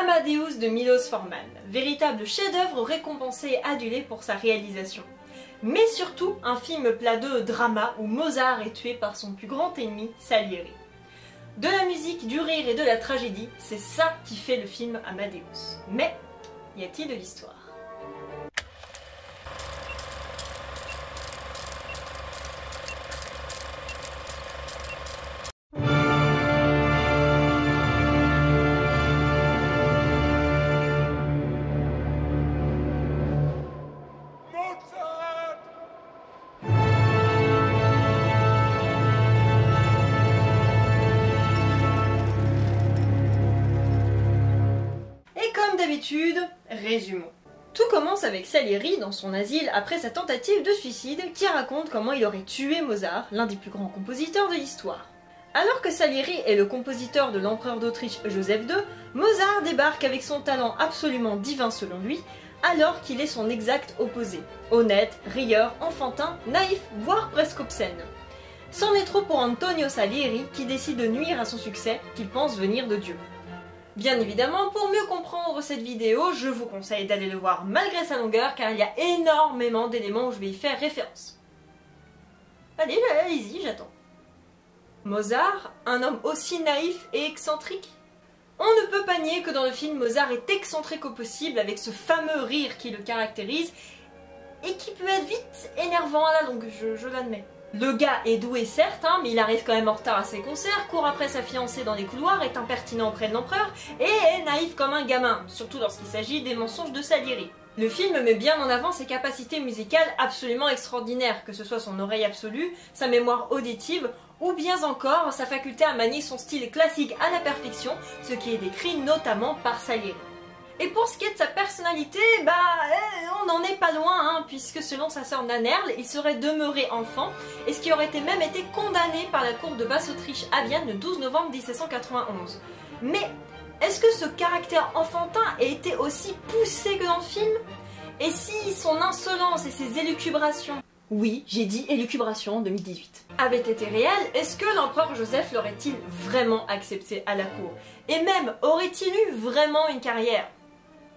Amadeus de Milos Forman, véritable chef-d'œuvre récompensé et adulé pour sa réalisation. Mais surtout un film plat de drama où Mozart est tué par son plus grand ennemi, Salieri. De la musique, du rire et de la tragédie, c'est ça qui fait le film Amadeus. Mais y a-t-il de l'histoire ? D'habitude, résumons. Tout commence avec Salieri dans son asile après sa tentative de suicide qui raconte comment il aurait tué Mozart, l'un des plus grands compositeurs de l'histoire. Alors que Salieri est le compositeur de l'empereur d'Autriche Joseph II, Mozart débarque avec son talent absolument divin selon lui, alors qu'il est son exact opposé. Honnête, rieur, enfantin, naïf, voire presque obscène. C'en est trop pour Antonio Salieri qui décide de nuire à son succès qu'il pense venir de Dieu. Bien évidemment, pour mieux comprendre cette vidéo, je vous conseille d'aller le voir malgré sa longueur car il y a énormément d'éléments où je vais y faire référence. Allez-y, j'attends. Mozart, un homme aussi naïf et excentrique ? On ne peut pas nier que dans le film, Mozart est excentrique au possible avec ce fameux rire qui le caractérise et qui peut être vite énervant à la longue, je l'admets. Le gars est doué certes, mais il arrive quand même en retard à ses concerts, court après sa fiancée dans les couloirs, est impertinent auprès de l'empereur et est naïf comme un gamin, surtout lorsqu'il s'agit des mensonges de Salieri. Le film met bien en avant ses capacités musicales absolument extraordinaires, que ce soit son oreille absolue, sa mémoire auditive, ou bien encore sa faculté à manier son style classique à la perfection, ce qui est décrit notamment par Salieri. Et pour ce qui est de sa personnalité, on n'en est pas loin, puisque selon sa sœur Nannerl, il serait demeuré enfant, et ce qui aurait même été condamné par la cour de Basse-Autriche à Vienne le 12 novembre 1791. Mais est-ce que ce caractère enfantin a été aussi poussé que dans le film? Et si son insolence et ses élucubrations, oui, j'ai dit élucubration en 2018, avaient été réelles, est-ce que l'empereur Joseph l'aurait-il vraiment accepté à la cour? Et même, aurait-il eu vraiment une carrière?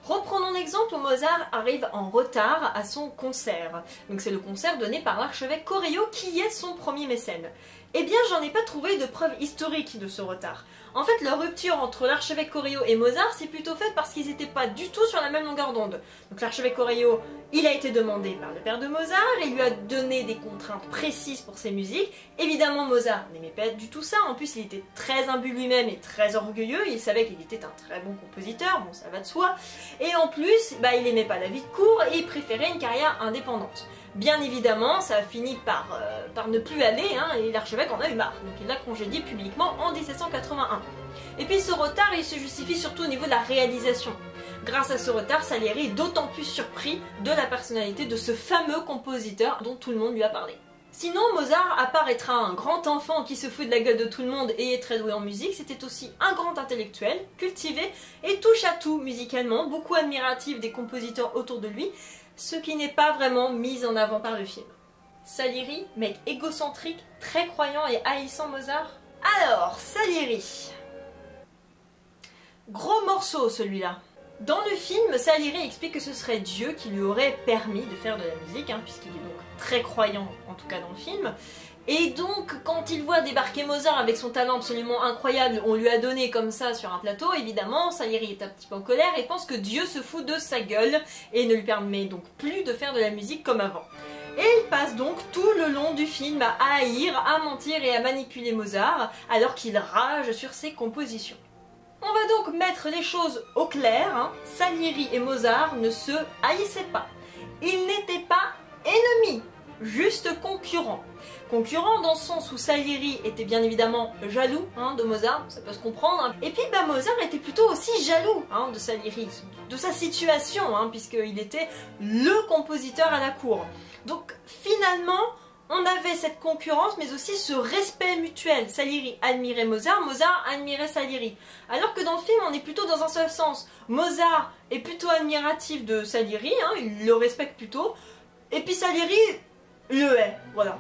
Reprenons l'exemple où Mozart arrive en retard à son concert. Donc c'est le concert donné par l'archevêque Correio qui est son premier mécène. Eh bien j'en ai pas trouvé de preuve historique de ce retard. En fait la rupture entre l'archevêque Correio et Mozart c'est plutôt faite parce qu'ils n'étaient pas du tout sur la même longueur d'onde. Donc l'archevêque Correio, il a été demandé par le père de Mozart et lui a donné des contraintes précises pour ses musiques. Évidemment Mozart n'aimait pas du tout ça, en plus il était très imbu lui-même et très orgueilleux, il savait qu'il était un très bon compositeur, bon ça va de soi. Et en plus, il aimait pas la vie de cour et il préférait une carrière indépendante. Bien évidemment, ça a fini par ne plus aller, et l'archevêque en a eu marre, donc il l'a congédié publiquement en 1781. Et puis ce retard, il se justifie surtout au niveau de la réalisation. Grâce à ce retard, Salieri est d'autant plus surpris de la personnalité de ce fameux compositeur dont tout le monde lui a parlé. Sinon, Mozart, à part être un grand enfant qui se fout de la gueule de tout le monde et est très doué en musique, c'était aussi un grand intellectuel, cultivé et touche à tout musicalement, beaucoup admiratif des compositeurs autour de lui, ce qui n'est pas vraiment mis en avant par le film. Salieri, mec égocentrique, très croyant et haïssant Mozart. Alors, Salieri. Gros morceau celui-là. Dans le film, Salieri explique que ce serait Dieu qui lui aurait permis de faire de la musique, puisqu'il est donc très croyant, en tout cas dans le film. Et donc, quand il voit débarquer Mozart avec son talent absolument incroyable, on lui a donné comme ça sur un plateau, évidemment, Salieri est un petit peu en colère et pense que Dieu se fout de sa gueule et ne lui permet donc plus de faire de la musique comme avant. Et il passe donc tout le long du film à haïr, à mentir et à manipuler Mozart, alors qu'il rage sur ses compositions. On va donc mettre les choses au clair, Salieri et Mozart ne se haïssaient pas. Ils n'étaient pas ennemis, juste concurrents. Concurrents dans le sens où Salieri était bien évidemment jaloux de Mozart, ça peut se comprendre. Et puis Mozart était plutôt aussi jaloux de Salieri, de sa situation, puisqu'il était le compositeur à la cour. Donc finalement, on avait cette concurrence, mais aussi ce respect mutuel. Salieri admirait Mozart, Mozart admirait Salieri. Alors que dans le film, on est plutôt dans un seul sens. Mozart est plutôt admiratif de Salieri, il le respecte plutôt. Et puis Salieri le hait, voilà.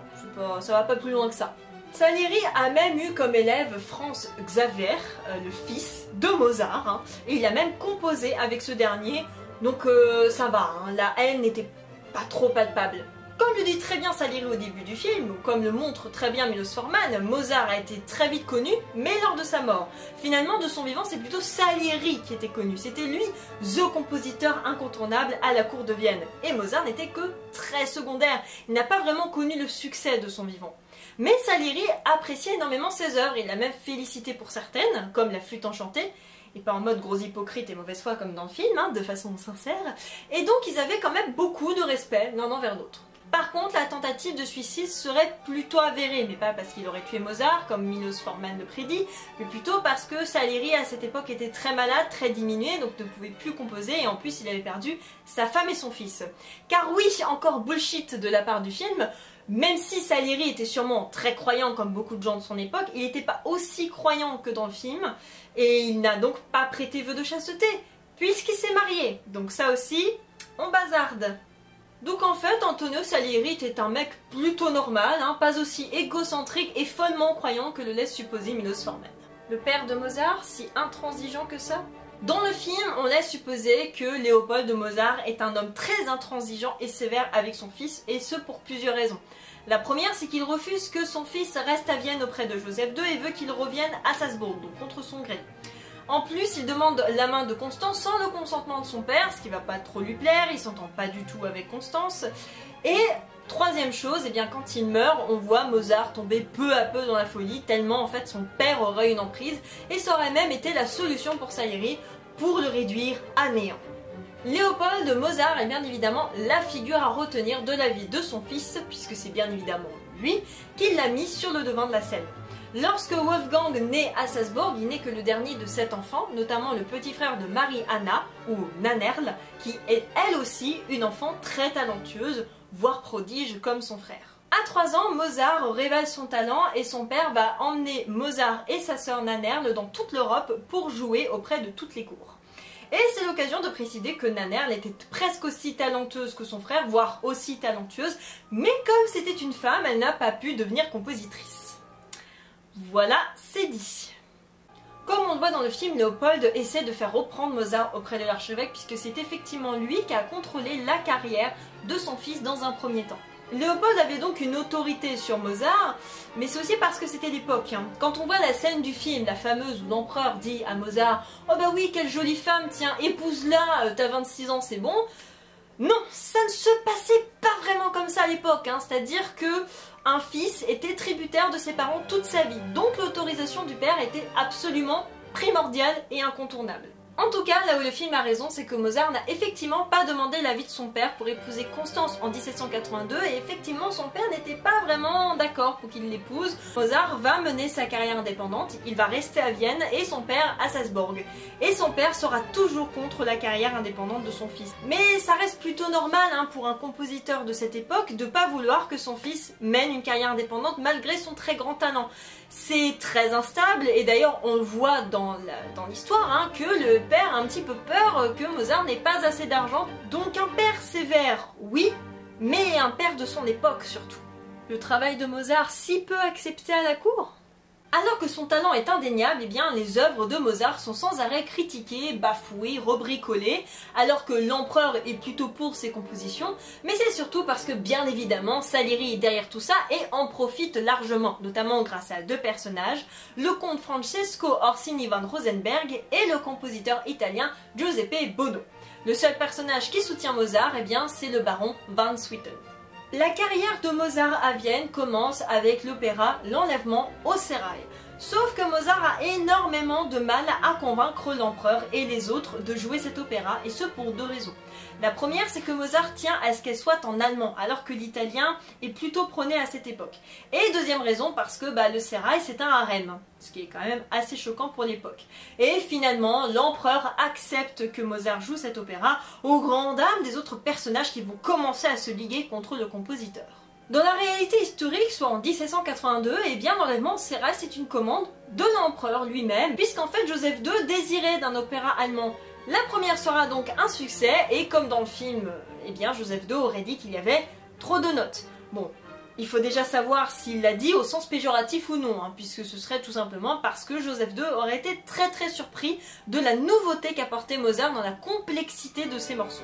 Ça va pas plus loin que ça. Salieri a même eu comme élève Franz Xaver, le fils de Mozart, hein, et il a même composé avec ce dernier, donc ça va, hein, la haine n'était pas trop palpable. Comme le dit très bien Salieri au début du film, ou comme le montre très bien Milos Forman, Mozart a été très vite connu, mais lors de sa mort. Finalement, de son vivant, c'est plutôt Salieri qui était connu. C'était lui, the compositeur incontournable à la cour de Vienne. Et Mozart n'était que très secondaire. Il n'a pas vraiment connu le succès de son vivant. Mais Salieri appréciait énormément ses œuvres. Il l'a même félicité pour certaines, comme la flûte enchantée, et pas en mode gros hypocrite et mauvaise foi comme dans le film, hein, de façon sincère. Et donc ils avaient quand même beaucoup de respect l'un envers l'autre. Par contre, la tentative de suicide serait plutôt avérée, mais pas parce qu'il aurait tué Mozart, comme Milos Forman le prédit, mais plutôt parce que Salieri à cette époque était très malade, très diminué, donc ne pouvait plus composer, et en plus il avait perdu sa femme et son fils. Car oui, encore bullshit de la part du film, même si Salieri était sûrement très croyant comme beaucoup de gens de son époque, il n'était pas aussi croyant que dans le film, et il n'a donc pas prêté vœu de chasteté, puisqu'il s'est marié. Donc ça aussi, on bazarde. Donc en fait, Antonio Salieri était un mec plutôt normal, hein, pas aussi égocentrique et follement croyant que le laisse supposer Milos Forman. Le père de Mozart, si intransigeant que ça? Dans le film, on laisse supposer que Léopold de Mozart est un homme très intransigeant et sévère avec son fils, et ce pour plusieurs raisons. La première, c'est qu'il refuse que son fils reste à Vienne auprès de Joseph II et veut qu'il revienne à Salzbourg, donc contre son gré. En plus, il demande la main de Constance sans le consentement de son père, ce qui va pas trop lui plaire, il s'entend pas du tout avec Constance. Et troisième chose, eh bien, quand il meurt, on voit Mozart tomber peu à peu dans la folie, tellement en fait son père aurait une emprise, et ça aurait même été la solution pour Salieri pour le réduire à néant. Léopold de Mozart est bien évidemment la figure à retenir de la vie de son fils, puisque c'est bien évidemment lui qui l'a mis sur le devant de la scène. Lorsque Wolfgang naît à Salzbourg, il n'est que le dernier de 7 enfants, notamment le petit frère de Marie-Anna, ou Nannerl, qui est elle aussi une enfant très talentueuse, voire prodige comme son frère. À 3 ans, Mozart révèle son talent et son père va emmener Mozart et sa sœur Nannerl dans toute l'Europe pour jouer auprès de toutes les cours. Et c'est l'occasion de préciser que Nannerl était presque aussi talenteuse que son frère, voire aussi talentueuse, mais comme c'était une femme, elle n'a pas pu devenir compositrice. Voilà, c'est dit. Comme on le voit dans le film, Léopold essaie de faire reprendre Mozart auprès de l'archevêque puisque c'est effectivement lui qui a contrôlé la carrière de son fils dans un premier temps. Léopold avait donc une autorité sur Mozart, mais c'est aussi parce que c'était l'époque. Hein. Quand on voit la scène du film, la fameuse où l'empereur dit à Mozart « Oh bah oui, quelle jolie femme, tiens, épouse-la, t'as 26 ans, c'est bon ». Non, ça ne se passait pas vraiment comme ça à l'époque, hein. C'est-à-dire que un fils était tributaire de ses parents toute sa vie, donc l'autorisation du père était absolument primordiale et incontournable. En tout cas, là où le film a raison, c'est que Mozart n'a effectivement pas demandé l'avis de son père pour épouser Constance en 1782 et effectivement son père n'était pas vraiment d'accord pour qu'il l'épouse. Mozart va mener sa carrière indépendante, il va rester à Vienne et son père à Salzbourg. Et son père sera toujours contre la carrière indépendante de son fils. Mais ça reste plutôt normal hein, pour un compositeur de cette époque de pas vouloir que son fils mène une carrière indépendante malgré son très grand talent. C'est très instable et d'ailleurs on le voit dans l'histoire hein, que le père a un petit peu peur que Mozart n'ait pas assez d'argent. Donc un père sévère, oui, mais un père de son époque surtout. Le travail de Mozart si peu accepté à la cour ? Alors que son talent est indéniable, eh bien, les œuvres de Mozart sont sans arrêt critiquées, bafouées, rebricolées, alors que l'empereur est plutôt pour ses compositions, mais c'est surtout parce que, bien évidemment, Salieri est derrière tout ça et en profite largement, notamment grâce à 2 personnages, le comte Francesco Orsini van Rosenberg et le compositeur italien Giuseppe Bonno. Le seul personnage qui soutient Mozart, eh bien, c'est le baron van Swieten. La carrière de Mozart à Vienne commence avec l'opéra L'Enlèvement au sérail. Sauf que Mozart a énormément de mal à convaincre l'empereur et les autres de jouer cet opéra, et ce pour 2 raisons. La première, c'est que Mozart tient à ce qu'elle soit en allemand, alors que l'italien est plutôt prôné à cette époque. Et deuxième raison, parce que le sérail c'est un harem, ce qui est quand même assez choquant pour l'époque. Et finalement, l'empereur accepte que Mozart joue cet opéra, aux grandes dames des autres personnages qui vont commencer à se liguer contre le compositeur. Dans la réalité historique, soit en 1782, eh bien l'enlèvement au sérail c'est une commande de l'empereur lui-même, puisqu'en fait Joseph II désirait d'un opéra allemand. La première sera donc un succès, et comme dans le film, eh bien Joseph II aurait dit qu'il y avait trop de notes. Bon, Il faut déjà savoir s'il l'a dit au sens péjoratif ou non, hein, puisque ce serait tout simplement parce que Joseph II aurait été très surpris de la nouveauté qu'apportait Mozart dans la complexité de ses morceaux.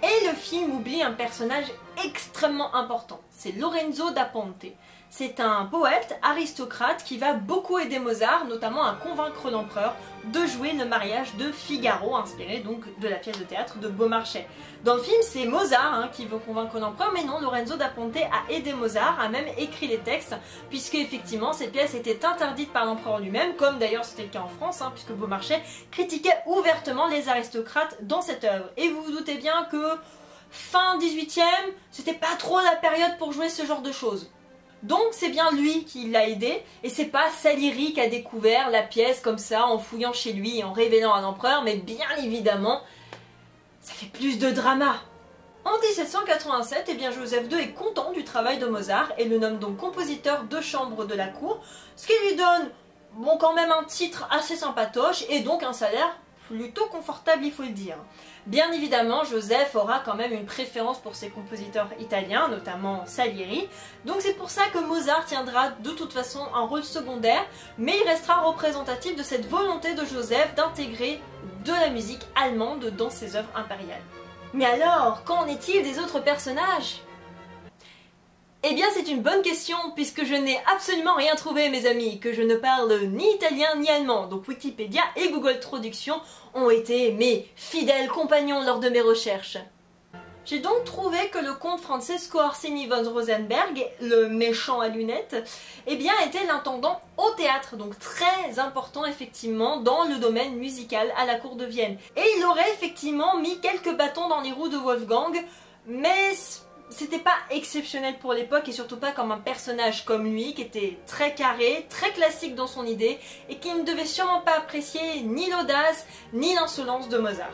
Et le film oublie un personnage extrêmement important, c'est Lorenzo da Ponte. C'est un poète aristocrate qui va beaucoup aider Mozart, notamment à convaincre l'empereur de jouer le mariage de Figaro, inspiré donc de la pièce de théâtre de Beaumarchais. Dans le film, c'est Mozart qui veut convaincre l'empereur, mais non, Lorenzo da Ponte a aidé Mozart, a même écrit les textes, puisque effectivement cette pièce était interdite par l'empereur lui-même, comme d'ailleurs c'était le cas en France, puisque Beaumarchais critiquait ouvertement les aristocrates dans cette œuvre. Et vous vous doutez bien que fin 18e, c'était pas trop la période pour jouer ce genre de choses. Donc c'est bien lui qui l'a aidé, et c'est pas Salieri qui a découvert la pièce comme ça en fouillant chez lui et en révélant à l'empereur, mais bien évidemment, ça fait plus de drama. En 1787, eh bien Joseph II est content du travail de Mozart et le nomme donc compositeur de chambre de la cour, ce qui lui donne bon quand même un titre assez sympatoche et donc un salaire plutôt confortable, il faut le dire. Bien évidemment, Joseph aura quand même une préférence pour ses compositeurs italiens, notamment Salieri, donc c'est pour ça que Mozart tiendra de toute façon un rôle secondaire, mais il restera représentatif de cette volonté de Joseph d'intégrer de la musique allemande dans ses œuvres impériales. Mais alors, qu'en est-il des autres personnages ? Eh bien c'est une bonne question puisque je n'ai absolument rien trouvé mes amis, que je ne parle ni italien ni allemand, donc Wikipédia et Google Traduction ont été mes fidèles compagnons lors de mes recherches. J'ai donc trouvé que le comte Francesco Orsini von Rosenberg, le méchant à lunettes, eh bien était l'intendant au théâtre, donc très important effectivement dans le domaine musical à la cour de Vienne. Et il aurait effectivement mis quelques bâtons dans les roues de Wolfgang, mais c'était pas exceptionnel pour l'époque et surtout pas comme un personnage comme lui qui était très carré, très classique dans son idée et qui ne devait sûrement pas apprécier ni l'audace ni l'insolence de Mozart.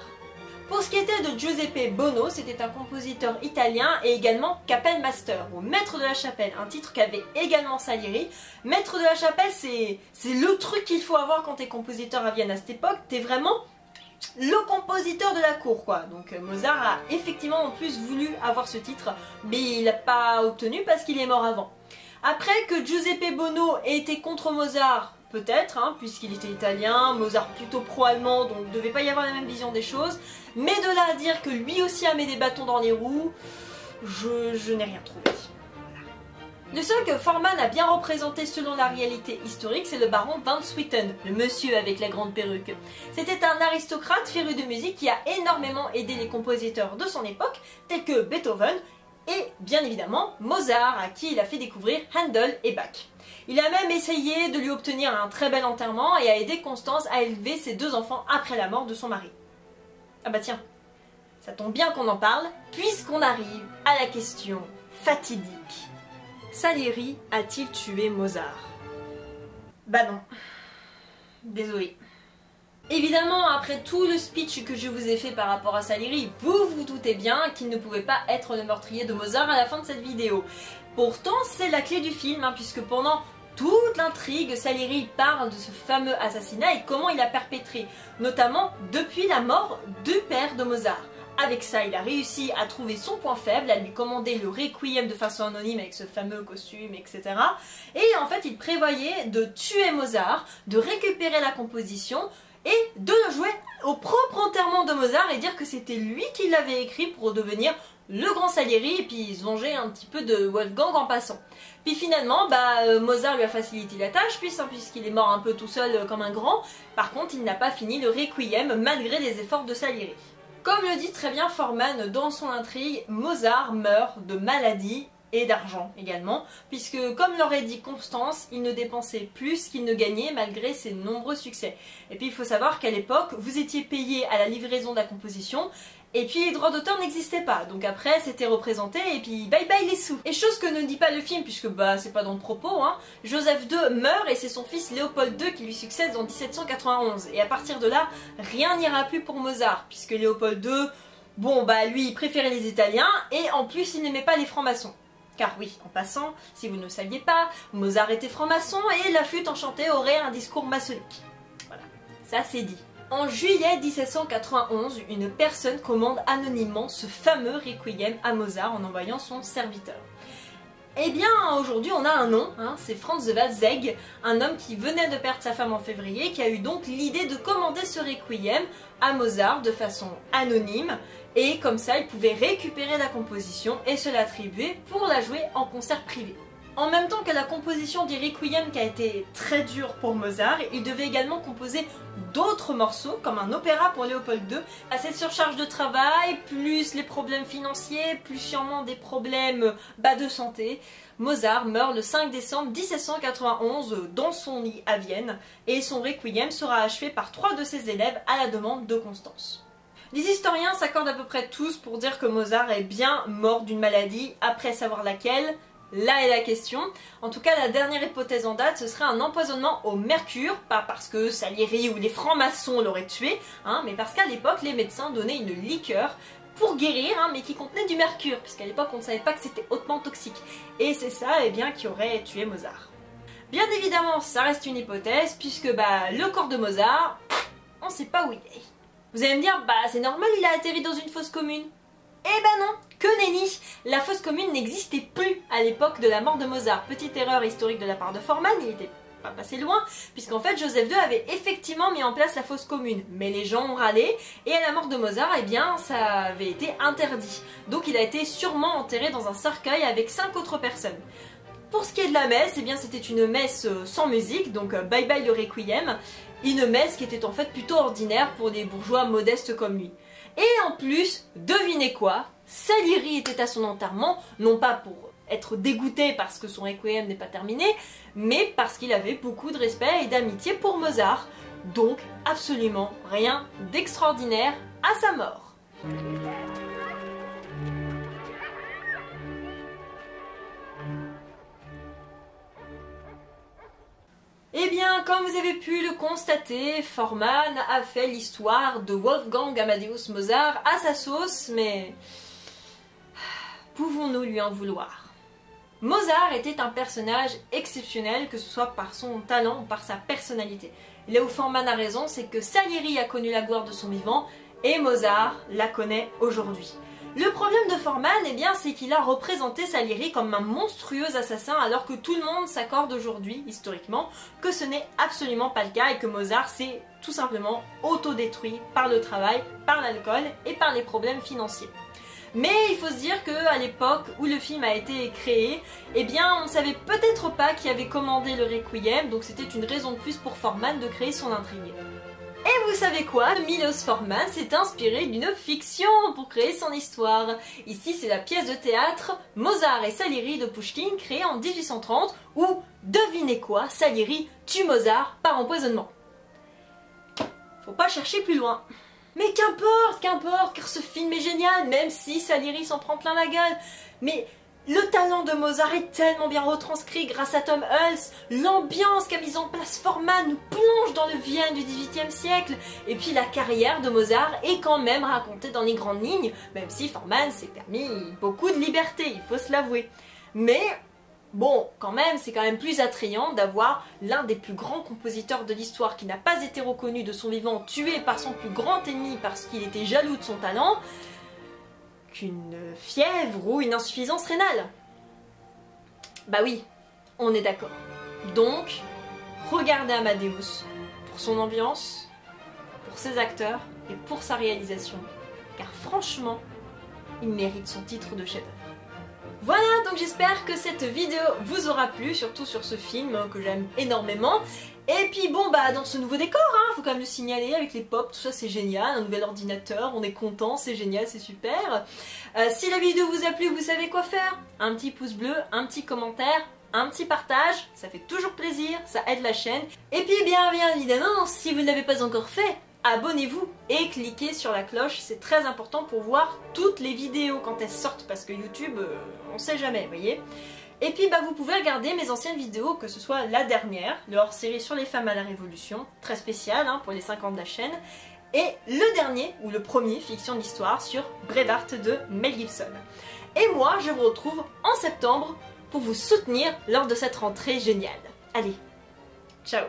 Pour ce qui était de Giuseppe Bonno, c'était un compositeur italien et également Kapellmeister, ou maître de la chapelle, un titre qu'avait également Salieri. Maître de la chapelle, c'est le truc qu'il faut avoir quand t'es compositeur à Vienne à cette époque, t'es vraiment le compositeur de la cour quoi. Donc Mozart a effectivement en plus voulu avoir ce titre, mais il l'a pas obtenu parce qu'il est mort avant. Après que Giuseppe Bonno ait été contre Mozart, peut-être, puisqu'il était italien, Mozart plutôt pro-allemand, donc il ne devait pas y avoir la même vision des choses, mais de là à dire que lui aussi a mis des bâtons dans les roues, je n'ai rien trouvé. Le seul que Forman a bien représenté selon la réalité historique, c'est le baron Van Swieten, le monsieur avec la grande perruque. C'était un aristocrate féru de musique qui a énormément aidé les compositeurs de son époque, tels que Beethoven et bien évidemment Mozart, à qui il a fait découvrir Handel et Bach. Il a même essayé de lui obtenir un très bel enterrement et a aidé Constance à élever ses 2 enfants après la mort de son mari. Ah bah tiens, ça tombe bien qu'on en parle, puisqu'on arrive à la question fatidique. Salieri a-t-il tué Mozart? Bah non. Désolé. Évidemment, après tout le speech que je vous ai fait par rapport à Salieri, vous vous doutez bien qu'il ne pouvait pas être le meurtrier de Mozart à la fin de cette vidéo. Pourtant, c'est la clé du film, puisque pendant toute l'intrigue, Salieri parle de ce fameux assassinat et comment il a perpétré, notamment depuis la mort du père de Mozart. Avec ça, il a réussi à trouver son point faible, à lui commander le Requiem de façon anonyme avec ce fameux costume, etc. Et en fait, il prévoyait de tuer Mozart, de récupérer la composition et de le jouer au propre enterrement de Mozart et dire que c'était lui qui l'avait écrit pour devenir le grand Salieri et puis se venger un petit peu de Wolfgang en passant. Puis finalement, Mozart lui a facilité la tâche puisqu'il est mort un peu tout seul comme un grand. Par contre, il n'a pas fini le Requiem malgré les efforts de Salieri. Comme le dit très bien Forman dans son intrigue, Mozart meurt de maladie et d'argent également, puisque comme l'aurait dit Constance, il ne dépensait plus qu'il ne gagnait malgré ses nombreux succès. Et puis il faut savoir qu'à l'époque, vous étiez payé à la livraison de la composition, et puis les droits d'auteur n'existaient pas, donc après c'était représenté et puis bye bye les sous. Et chose que ne dit pas le film, puisque c'est pas dans le propos, Joseph II meurt et c'est son fils Léopold II qui lui succède en 1791. Et à partir de là, rien n'ira plus pour Mozart, puisque Léopold II, lui il préférait les Italiens et en plus il n'aimait pas les francs-maçons. Car oui, en passant, si vous ne saviez pas, Mozart était franc-maçon et la flûte enchantée aurait un discours maçonnique. Voilà, ça c'est dit. En juillet 1791, une personne commande anonymement ce fameux Requiem à Mozart en envoyant son serviteur. Eh bien, aujourd'hui, on a un nom, hein, c'est Franz Waldseck, un homme qui venait de perdre sa femme en février, qui a eu donc l'idée de commander ce requiem à Mozart de façon anonyme, et comme ça, il pouvait récupérer la composition et se l'attribuer pour la jouer en concert privé. En même temps que la composition du requiem qui a été très dure pour Mozart, il devait également composer d'autres morceaux, comme un opéra pour Léopold II. À cette surcharge de travail, plus les problèmes financiers, plus sûrement des problèmes de santé, Mozart meurt le 5 décembre 1791 dans son lit à Vienne, et son requiem sera achevé par 3 de ses élèves à la demande de Constance. Les historiens s'accordent à peu près tous pour dire que Mozart est bien mort d'une maladie, après savoir laquelle. Là est la question. En tout cas, la dernière hypothèse en date, ce serait un empoisonnement au mercure, pas parce que Salieri ou les francs-maçons l'auraient tué, hein, mais parce qu'à l'époque, les médecins donnaient une liqueur pour guérir, hein, mais qui contenait du mercure, puisqu'à l'époque, on ne savait pas que c'était hautement toxique. Et c'est ça, eh bien, qui aurait tué Mozart. Bien évidemment, ça reste une hypothèse, puisque le corps de Mozart, on ne sait pas où il est. Vous allez me dire, c'est normal, il a atterri dans une fosse commune. Eh ben non, que nenni! La fosse commune n'existait plus à l'époque de la mort de Mozart. Petite erreur historique de la part de Forman, il n'était pas passé loin, puisqu'en fait Joseph II avait effectivement mis en place la fosse commune. Mais les gens ont râlé, et à la mort de Mozart, eh bien, ça avait été interdit. Donc il a été sûrement enterré dans un cercueil avec 5 autres personnes. Pour ce qui est de la messe, eh bien c'était une messe sans musique, donc bye bye le requiem, une messe qui était en fait plutôt ordinaire pour des bourgeois modestes comme lui. Et en plus, devinez quoi? Salieri était à son enterrement, non pas pour être dégoûté parce que son requiem n'est pas terminé, mais parce qu'il avait beaucoup de respect et d'amitié pour Mozart. Donc, absolument rien d'extraordinaire à sa mort. Eh bien, comme vous avez pu le constater, Forman a fait l'histoire de Wolfgang Amadeus Mozart à sa sauce, mais pouvons-nous lui en vouloir? Mozart était un personnage exceptionnel, que ce soit par son talent ou par sa personnalité. Là où Forman a raison, c'est que Salieri a connu la gloire de son vivant, et Mozart la connaît aujourd'hui. Le problème de Forman, eh bien, c'est qu'il a représenté Salieri comme un monstrueux assassin, alors que tout le monde s'accorde aujourd'hui, historiquement, que ce n'est absolument pas le cas et que Mozart s'est tout simplement autodétruit par le travail, par l'alcool et par les problèmes financiers. Mais il faut se dire qu'à l'époque où le film a été créé, eh bien, on ne savait peut-être pas qui avait commandé le requiem, donc c'était une raison de plus pour Forman de créer son intrigue. Et vous savez quoi? Miloš Forman s'est inspiré d'une fiction pour créer son histoire. Ici, c'est la pièce de théâtre Mozart et Salieri de Pouchkine, créée en 1830, où, devinez quoi, Salieri tue Mozart par empoisonnement. Faut pas chercher plus loin. Mais qu'importe, car ce film est génial, même si Salieri s'en prend plein la gueule. Mais le talent de Mozart est tellement bien retranscrit grâce à Tom Hulce, l'ambiance qu'a mise en place Forman nous plonge dans le Vienne du XVIIIe siècle, et puis la carrière de Mozart est quand même racontée dans les grandes lignes, même si Forman s'est permis beaucoup de liberté, il faut se l'avouer. Mais bon, quand même, c'est quand même plus attrayant d'avoir l'un des plus grands compositeurs de l'histoire qui n'a pas été reconnu de son vivant, tué par son plus grand ennemi parce qu'il était jaloux de son talent, qu'une fièvre ou une insuffisance rénale. Bah oui, on est d'accord. Donc, regardez Amadeus pour son ambiance, pour ses acteurs et pour sa réalisation, car franchement, il mérite son titre de chef-d'œuvre. Voilà, donc j'espère que cette vidéo vous aura plu, surtout sur ce film que j'aime énormément. Et puis bon, dans ce nouveau décor, faut quand même le signaler, avec les pop, tout ça c'est génial, un nouvel ordinateur, on est content, c'est génial, c'est super. Si la vidéo vous a plu, vous savez quoi faire? Un petit pouce bleu, un petit commentaire, un petit partage, ça fait toujours plaisir, ça aide la chaîne. Et puis bien évidemment, si vous ne l'avez pas encore fait, abonnez-vous et cliquez sur la cloche, c'est très important pour voir toutes les vidéos quand elles sortent, parce que YouTube, on sait jamais, vous voyez. Et puis vous pouvez regarder mes anciennes vidéos, que ce soit la dernière, le hors-série sur les femmes à la Révolution, très spécial pour les 50 de la chaîne, et le dernier, ou le premier, fiction d'histoire, sur Braveheart de Mel Gibson. Et moi, je vous retrouve en septembre pour vous soutenir lors de cette rentrée géniale. Allez, ciao!